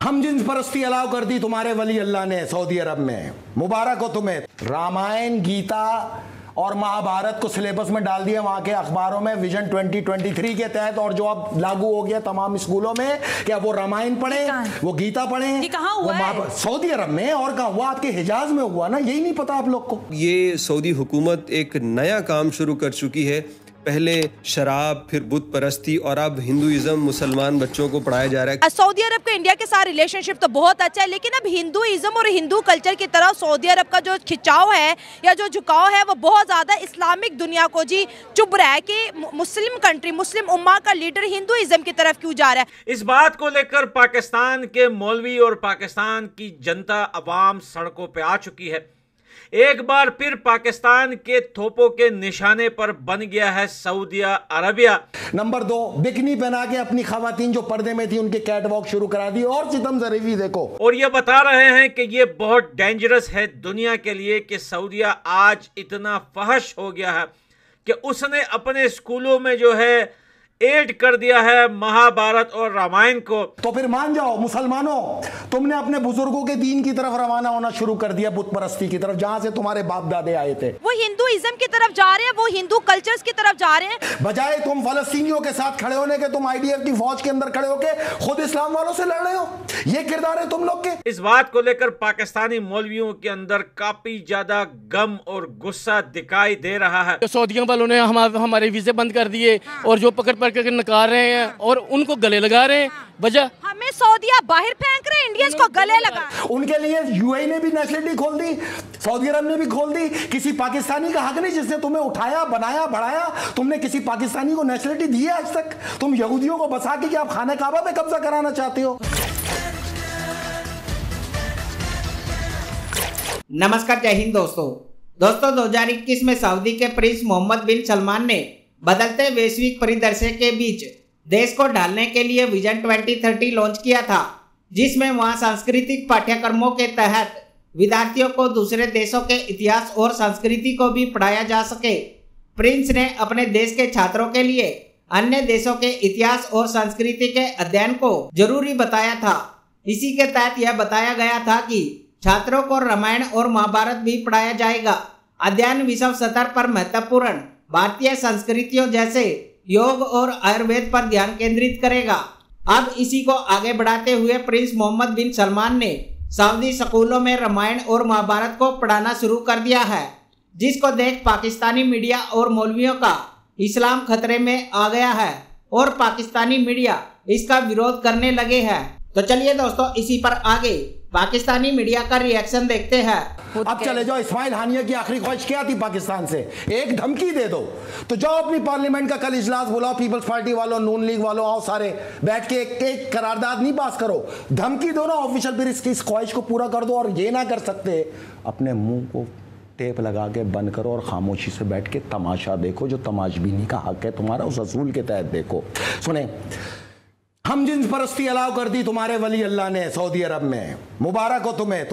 हम जिन्स परस्ती अलाउ कर दी तुम्हारे वली अल्लाह ने सऊदी अरब में, मुबारक हो तुम्हें। रामायण, गीता और महाभारत को सिलेबस में डाल दिया वहां के अखबारों में विजन 2023 के तहत, और जो अब लागू हो गया तमाम स्कूलों में। क्या वो रामायण पढ़े, वो गीता पढ़े? वो सऊदी अरब में। और कहा हुआ? आपके हिजाज में हुआ ना, यही नहीं पता आप लोग को। ये सऊदी हुकूमत एक नया काम शुरू कर चुकी है। पहले शराब, फिर बुत परस्ती, और अब हिंदुइज्म मुसलमान बच्चों को पढ़ाया जा रहा है। सऊदी अरब का इंडिया के साथ रिलेशनशिप तो बहुत अच्छा है, लेकिन अब हिंदुइज्म और हिंदू कल्चर की तरफ सऊदी अरब का जो खिंचाव है या जो झुकाव है वो बहुत ज्यादा इस्लामिक दुनिया को जी चुभ रहा है कि मुस्लिम कंट्री, मुस्लिम उम्मा का लीडर हिंदुइज्म की तरफ क्यों जा रहा है। इस बात को लेकर पाकिस्तान के मौलवी और पाकिस्तान की जनता अवाम सड़कों पे आ चुकी है। एक बार फिर पाकिस्तान के थोपों के निशाने पर बन गया है सऊदी अरबिया। नंबर 2, बिकनी पहना के अपनी खवातीन जो पर्दे में थी उनके कैटवॉक शुरू करा दी। और सितम ज़रीफ़ी देखो। और ये बता रहे हैं कि ये बहुत डेंजरस है दुनिया के लिए कि सऊदिया आज इतना फहश हो गया है कि उसने अपने स्कूलों में जो है ऐड कर दिया है महाभारत और रामायण को। तो फिर मान जाओ मुसलमानों, तुमने अपने बुजुर्गों के दीन की तरफ रवाना होना शुरू कर दिया, बुत परस्ती की तरफ, जहां से तुम्हारे बाप दादे आए थे। वो हिंदुइज्म की तरफ जा रहे हैं, वो हिंदू कल्चर्स की तरफ जा रहे हैं। बजाय तुम फलस्तीनियों के साथ खड़े होने के, तुम आईडीएफ की फौज के अंदर खड़े होके खुद इस्लाम वालों से लड़ रहे हो। ये किरदार है तुम लोग के। इस बात को लेकर पाकिस्तानी मौलवियों के अंदर काफी ज्यादा गम और गुस्सा दिखाई दे रहा है। सऊदियों वालों ने हमारे वीजे बंद कर दिए और जो पकड़ करके नकार रहे हैं और उनको गले लगा रहे हैं। वजह हमें सऊदिया बाहर फेंक रहे हैं, इंडियंस को गले लगा। उनके लिए यूएई ने भी नेशनलिटी खोल दी, सऊदी अरब ने भी खोल दी। किसी पाकिस्तानी का हक नहीं जिसने तुम्हें उठाया, बनाया, बढ़ाया। तुमने किसी पाकिस्तानी को नेशनलिटी दी है आज तक? तुम यहूदियों को बसा के आप खाने काबा पे कब्जा कराना चाहते हो। नमस्कार, जय हिंद दोस्तों। 2021 में सऊदी के प्रिंस मोहम्मद बिन सलमान ने बदलते वैश्विक परिदृश्य के बीच देश को ढालने के लिए विजन 2030 लॉन्च किया था, जिसमें वहां सांस्कृतिक पाठ्यक्रमों के तहत विद्यार्थियों को दूसरे देशों के इतिहास और संस्कृति को भी पढ़ाया जा सके। प्रिंस ने अपने देश के छात्रों के लिए अन्य देशों के इतिहास और संस्कृति के अध्ययन को जरूरी बताया था। इसी के तहत यह बताया गया था कि छात्रों को रामायण और महाभारत भी पढ़ाया जाएगा। अध्ययन विश्व स्तर पर महत्वपूर्ण भारतीय संस्कृतियों जैसे योग और आयुर्वेद पर ध्यान केंद्रित करेगा। अब इसी को आगे बढ़ाते हुए प्रिंस मोहम्मद बिन सलमान ने सऊदी स्कूलों में रामायण और महाभारत को पढ़ाना शुरू कर दिया है, जिसको देख पाकिस्तानी मीडिया और मौलवियों का इस्लाम खतरे में आ गया है और पाकिस्तानी मीडिया इसका विरोध करने लगे हैं। तो चलिए दोस्तों, इसी पर आगे पाकिस्तानी मीडिया का रिएक्शन देखते हैं। अब चले जाओ। इस्माइल हानिया की आखिरी ख्वाहिश क्या थी पाकिस्तान से? एक धमकी दे दो तो जाओ अपनी पार्लियामेंट का कल इजलास बुलाओ, पीपल्स पार्टी वालों, नून लीग वालों, आओ सारे बैठ के एक करारदाद नहीं पास करो, धमकी दो ना ऑफिशियल, फिर इसकी इस ख्वाहिश को पूरा कर दो। और ये ना कर सकते, अपने मुंह को टेप लगा के बंद करो और खामोशी से बैठ के तमाशा देखो, जो तमाशबीनी का हक है तुम्हारा, उस असूल के तहत देखो। सुने, हम जिन्स परस्ती अलाउ कर दी तुम्हारे वली अल्लाह ने सऊदी अरब में, मुबारक हो तुम्हें।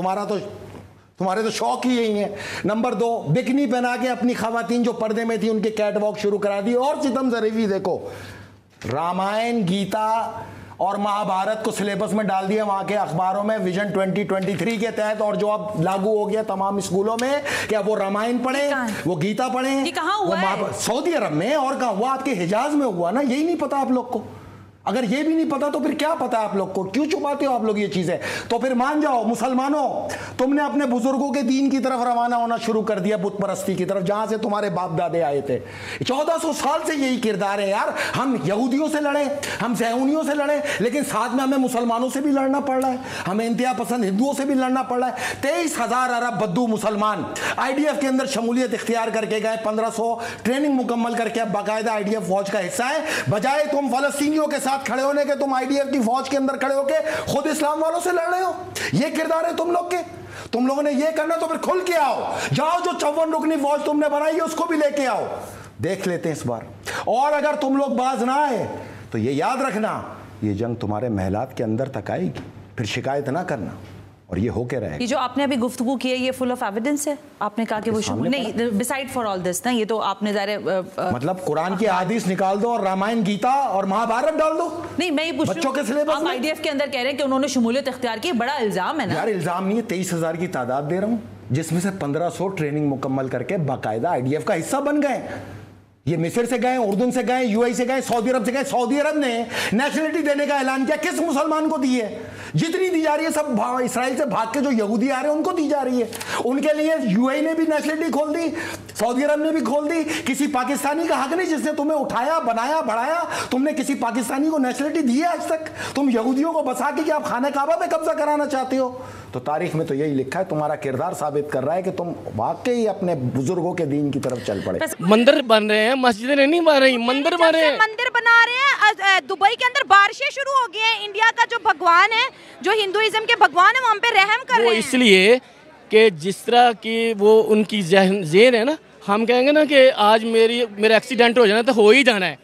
तुम्हारे तो शौक ही यही है। नंबर 2, बिकनी पहना के अपनी खवातीन जो पर्दे में थी उनके कैटवॉक शुरू करा दी। और सितम ज़रीफ़ी देखो। रामायण, गीता और महाभारत को सिलेबस में डाल दिया वहां के अखबारों में विजन 2023 के तहत, और जो अब लागू हो गया तमाम स्कूलों में। क्या वो रामायण पढ़े, वो गीता पढ़े? वो सऊदी अरब में। और कहा हुआ? आपके हिजाज में हुआ ना, यही नहीं पता आप लोग को। अगर ये भी नहीं पता तो फिर क्या पता आप लोग को? क्यों छुपाते हो आप लोग ये चीजें? तो फिर मान जाओ मुसलमानों, तुमने अपने बुजुर्गों के दीन की तरफ रवाना होना शुरू कर दिया, बुत परस्ती की तरफ, जहां से तुम्हारे बाप दादे आए थे। 1400 साल से यही किरदार है यार। हम यहूदियों से लड़े, हम ज़ैऊनियों से लड़े, लेकिन साथ में हमें मुसलमानों से भी लड़ना पड़ रहा है, हमें इंतहा पसंद हिंदुओं से भी लड़ना पड़ रहा है। 23,000 अरब बद्दू मुसलमान आईडीएफ के अंदर शमूलियत इख्तियार करके गए, 1500 ट्रेनिंग मुकम्मल करके अब बाकायदा आईडीएफ फौज का हिस्सा है। बजाय तुम फलस्तीनियों के साथ खड़े होने के, तुम आईडीएफ की फौज के अंदर खड़े होके खुद इस्लाम वालों से लड़ रहे हो। ये किरदार है तुम लोग के। तुम लोगों ने ये करना तो फिर खुल के आओ, जाओ जो 54 रुकनी फौज तुमने बनाई है उसको भी लेके आओ, देख लेते हैं इस बार। और अगर तुम लोग बाज ना आए तो ये याद रखना, ये जंग तुम्हारे महलात के अंदर तक आएगी, फिर शिकायत ना करना। और ये हो के रहे। ये जो आपने अभी गुफ्तगू की है ये फुल ऑफ एविडेंस है? आपने कहा कि वो नहीं, डिसाइड फॉर ऑल दिस ना, ये तो आपने मतलब कुरान की हदीस निकाल दो और रामायण, गीता और महाभारत डाल दो। नहीं, मैं ये पूछ बच्चों के सिलेबस आप आईडीएफ के अंदर कह रहे हैं कि उन्होंने शमूलियत इख्तियार की, बड़ा इल्जाम है ना यार। इल्जाम नहीं है, 23,000 की तादाद दे रहा हूं, जिसमें से 1500 ट्रेनिंग मुकम्मल करके बाकायदा आईडीएफ का हिस्सा बन गए। ये मिस्र से गए, उर्दू से गए, यूएई से गए, सऊदी अरब से गए। सऊदी अरब ने नेशनलिटी देने का ऐलान किया, किस मुसलमान को दी है? जितनी दी जा रही है सब इसराइल से भाग के जो यहूदी आ रहे हैं उनको दी जा रही है। उनके लिए यूएई ने भी नेशनलिटी खोल दी, सऊदी अरब ने भी खोल दी। किसी पाकिस्तानी का हक नहीं जिसने तुम्हें उठाया, बनाया, बढ़ाया। तुमने किसी पाकिस्तानी को नेशनलिटी दी है आज तक? तुम यहूदियों को बसा के कि आप खाना काबा पे कब्जा कराना चाहते हो? तो तारीख में तो यही लिखा है, तुम्हारा किरदार साबित कर रहा है कि तुम वाकई अपने बुजुर्गों के दीन की तरफ चल पड़े। मंदिर बन रहे हैं, मस्जिदें नहीं बन रही, मंदिर बन रहे हैं, मंदिर बना रहे हैं। दुबई के अंदर बारिशें शुरू हो गई हैं। इंडिया का जो भगवान है, जो हिंदुइज्म के भगवान है, वो हम पे रहम कर रहे हैं। इसलिए कि जिस तरह की वो उनकी ज़हन है ना, हम कहेंगे ना कि आज मेरा एक्सीडेंट हो जाना तो हो ही जाना है।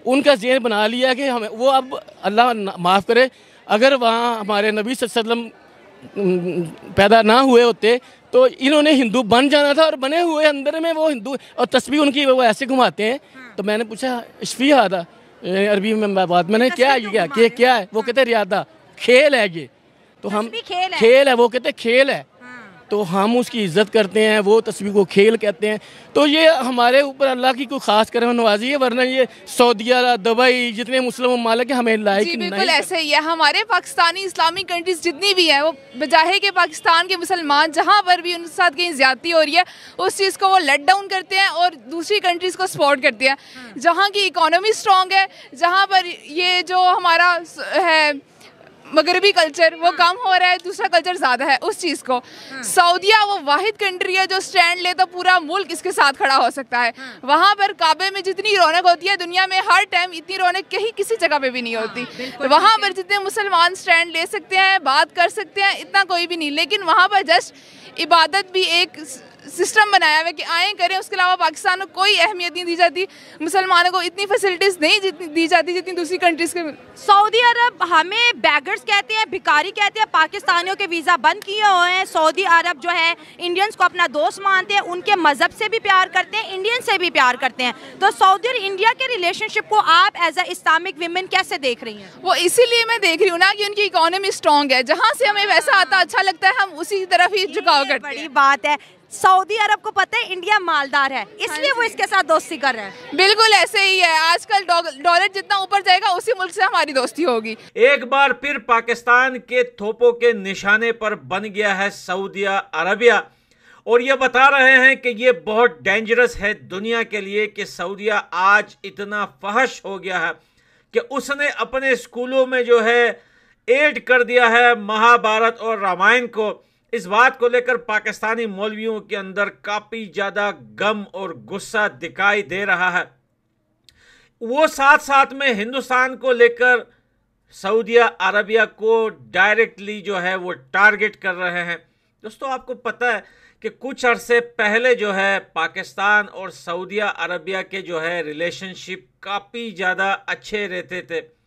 उनका ज़हन बना लिया कि हमें वो, अब अल्लाह माफ़ करे, अगर वहाँ हमारे नबी सल्लल्लाहु अलैहि वसल्लम पैदा ना हुए होते तो इन्होंने हिंदू बन जाना था, और बने हुए अंदर में वो हिंदू, और तस्वीर उनकी वो ऐसे घुमाते हैं। तो मैंने पूछा इश्फिया था अरबी में बात, मैंने क्या है? वो कहते रियादा, खेल है ये। तो हम खेल है, वो कहते खेल है, तो हम उसकी इज्जत करते हैं, वो तस्वीर को खेल कहते हैं। तो ये हमारे ऊपर अल्लाह की कोई खास करम नवाजी है, वरना ये सऊदीया, दुबई, जितने मुस्लिम ममालिक हैं हमें लायक नहीं। बिल्कुल ऐसे ही है। हमारे पाकिस्तानी इस्लामिक कंट्रीज जितनी भी है, वो बजाय के पाकिस्तान के मुसलमान जहाँ पर भी उनके साथ कहीं ज्यादती हो रही है उस चीज़ को वो लेट डाउन करते हैं और दूसरी कंट्रीज़ को सपोर्ट करते हैं। जहाँ की इकोनॉमी स्ट्रॉन्ग है, जहाँ पर ये जो हमारा है मगरबी कल्चर वो कम हो रहा है, दूसरा कल्चर ज़्यादा है उस चीज़ को। सऊदीया वो वाहिद कंट्री है जो स्टैंड ले तो पूरा मुल्क इसके साथ खड़ा हो सकता है। वहाँ पर काबे में जितनी रौनक होती है दुनिया में हर टाइम इतनी रौनक कहीं किसी जगह पे भी नहीं होती। वहाँ पर जितने मुसलमान स्टैंड ले सकते हैं, बात कर सकते हैं, इतना कोई भी नहीं। लेकिन वहाँ पर जस्ट इबादत भी एक सिस्टम बनाया हुआ है कि आए करें, उसके अलावा पाकिस्तान को कोई अहमियत नहीं दी जाती। मुसलमानों को इतनी फैसिलिटीज़ नहीं दी जाती जितनी दूसरी कंट्रीज़ के। सऊदी अरब हमें बैगर्स कहते हैं, भिखारी कहते हैं, पाकिस्तानियों के वीज़ा बंद किए हुए हैं। सऊदी अरब जो है इंडियंस को अपना दोस्त मानते हैं, उनके मज़हब से भी प्यार करते हैं, इंडियन से भी प्यार करते हैं। तो सऊदी और इंडिया के रिलेशनशिप को आप एज अ इस्लामिक विमेन कैसे देख रही हैं? वो इसीलिए मैं देख रही हूँ ना कि उनकी इकोनॉमी स्ट्रॉन्ग है, जहाँ से हमें वैसा आता अच्छा लगता है हम उसी तरफ ही झुकाव करते हैं। बड़ी बात है। सऊदी अरब को पता है इंडिया मालदार है, इसलिए वो इसके साथ दोस्ती कर रहे हैं। बिल्कुल ऐसे ही है। आजकल डॉलर जितना ऊपर जाएगा उसी मुल्क से हमारी दोस्ती होगी। एक बार फिर पाकिस्तान के थोपों के निशाने पर बन गया है सऊदी अरबिया, और ये बता रहे हैं कि ये बहुत डेंजरस है दुनिया के लिए कि सऊदीया आज इतना फहश हो गया है कि उसने अपने स्कूलों में जो है ऐड कर दिया है महाभारत और रामायण को। इस बात को लेकर पाकिस्तानी मौलवियों के अंदर काफ़ी ज़्यादा गम और गुस्सा दिखाई दे रहा है। वो साथ साथ में हिंदुस्तान को लेकर सऊदी अरबिया को डायरेक्टली जो है वो टारगेट कर रहे हैं। दोस्तों, आपको पता है कि कुछ अरसे पहले जो है पाकिस्तान और सऊदी अरबिया के जो है रिलेशनशिप काफ़ी ज़्यादा अच्छे रहते थे।